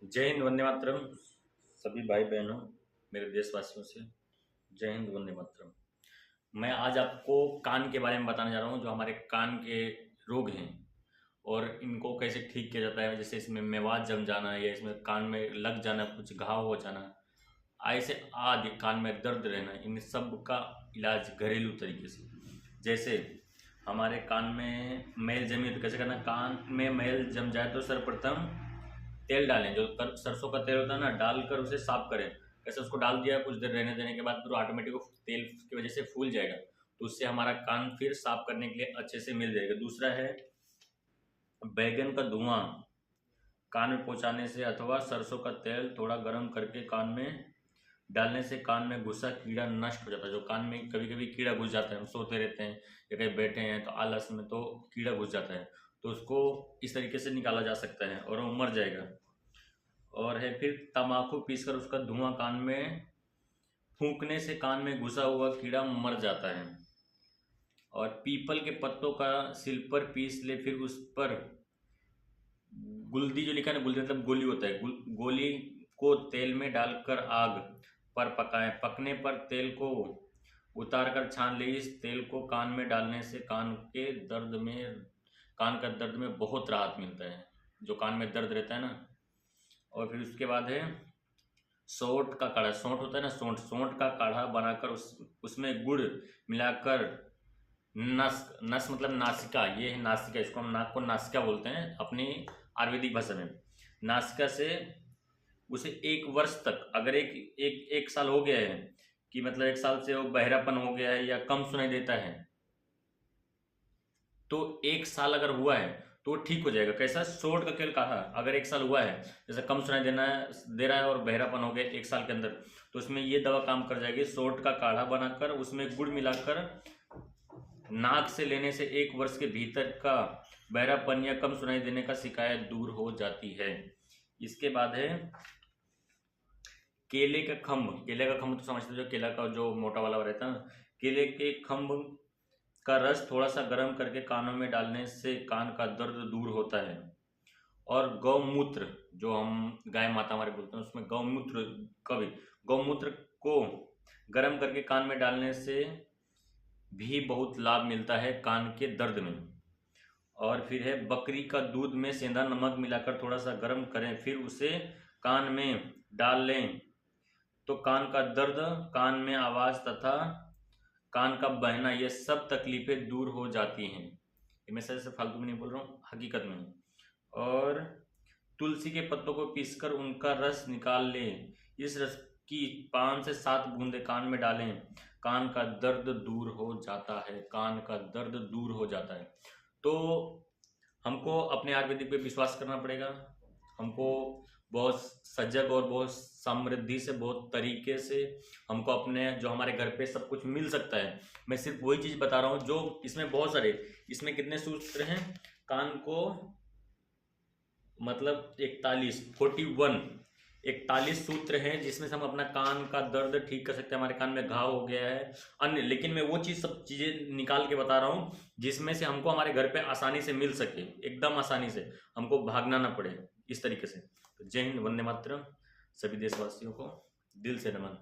जय हिंद, वंदे मातरम। सभी भाई बहनों, मेरे देशवासियों से जय हिंद, वंदे मातरम। मैं आज आपको कान के बारे में बताने जा रहा हूँ, जो हमारे कान के रोग हैं और इनको कैसे ठीक किया जाता है। जैसे इसमें मेवात जम जाना या इसमें कान में लग जाना, कुछ घाव हो जाना, ऐसे आदि कान में दर्द रहना, इन सब का इलाज घरेलू तरीके से। जैसे हमारे कान में मैल जमी तो कैसे करना, कान में मैल जम जाए तो सर्वप्रथम तेल डालें, जो सरसों का तेल होता है ना, डालकर उसे साफ करें। कैसे, उसको डाल दिया, कुछ देर रहने देने के बाद फिर ऑटोमेटिक तेल की वजह से फूल जाएगा, तो उससे हमारा कान फिर साफ करने के लिए अच्छे से मिल जाएगा। दूसरा है बैगन का धुआं कान में पहुंचाने से, अथवा सरसों का तेल थोड़ा गर्म करके कान में डालने से कान में घुसा कीड़ा नष्ट हो जाता है। जो कान में कभी कभी कीड़ा घुस जाता है, हम सोते रहते हैं या कहीं बैठे हैं तो आलस में तो कीड़ा घुस जाता है, तो उसको इस तरीके से निकाला जा सकता है और वो मर जाएगा। और है फिर तम्बाकू पीसकर उसका धुआं कान में फूंकने से कान में घुसा हुआ कीड़ा मर जाता है। और पीपल के पत्तों का सिल पर पीस ले, फिर उस पर गुलदी, जो लिखा है ना, गुलदी मतलब गोली होता है, गोली को तेल में डालकर आग पर पकाएं। पकने पर तेल को उतार कर छान ले। इस तेल को कान में डालने से कान का दर्द में बहुत राहत मिलता है, जो कान में दर्द रहता है ना। और फिर उसके बाद है सौंठ का काढ़ा। सौंठ होता है ना, सौंठ, सौंठ का काढ़ा बनाकर उसमें गुड़ मिलाकर नस मतलब नासिका, ये है नासिका, इसको हम नाक को नासिका बोलते हैं अपनी आयुर्वेदिक भाषा में। नासिका से उसे 1 वर्ष तक, अगर एक साल हो गया है कि मतलब 1 साल से वो बहरापन हो गया है या कम सुनाई देता है, तो 1 साल अगर हुआ है तो ठीक हो जाएगा। कैसा, सोंठ का तेल काढ़ा अगर 1 साल हुआ है, जैसे कम सुनाई दे रहा है और बहरापन हो गया 1 साल के अंदर, तो उसमें ये दवा काम कर जाएगी। सोंठ का काढ़ा बनाकर उसमें गुड़ मिलाकर नाक से लेने से 1 वर्ष के भीतर का बहरापन या कम सुनाई देने का शिकायत दूर हो जाती है। इसके बाद है केले का खम्भ। केले का खम्भ तो समझते हो, जो केला का जो मोटा वाला रहता है ना, केले के खम्भ का रस थोड़ा सा गर्म करके कानों में डालने से कान का दर्द दूर होता है। और गौमूत्र, जो हम गाय माता हमारे बोलते हैं, उसमें गौमूत्र को गर्म करके कान में डालने से भी बहुत लाभ मिलता है कान के दर्द में। और फिर है बकरी का दूध में सेंधा नमक मिलाकर थोड़ा सा गर्म करें, फिर उसे कान में डाल लें, तो कान का दर्द, कान में आवाज़ तथा कान का बहना, ये सब तकलीफ़ें दूर हो जाती हैं। ये मैं सर से फालतू में नहीं बोल रहा हूँ, हकीकत में। और तुलसी के पत्तों को पीसकर उनका रस निकाल लें। इस रस की 5 से 7 बूंदें कान में डालें, कान का दर्द दूर हो जाता है। कान का दर्द दूर हो जाता है। तो हमको अपने आयुर्वेदिक पे विश्वास करना पड़ेगा। हमको बहुत सजग और बहुत समृद्धि से, बहुत तरीके से हमको अपने, जो हमारे घर पे सब कुछ मिल सकता है। मैं सिर्फ वही चीज़ बता रहा हूँ जो इसमें बहुत सारे, इसमें कितने सूत्र हैं कान को, मतलब 41 सूत्र हैं, जिसमें से हम अपना कान का दर्द ठीक कर सकते हैं। हमारे कान में घाव हो गया है अन्य, लेकिन मैं वो चीज़, सब चीज़ें निकाल के बता रहा हूँ जिसमें से हमको हमारे घर पे आसानी से मिल सके, एकदम आसानी से, हमको भागना ना पड़े, इस तरीके से। तो जय हिंद, वंदे मातरम। सभी देशवासियों को दिल से नमन।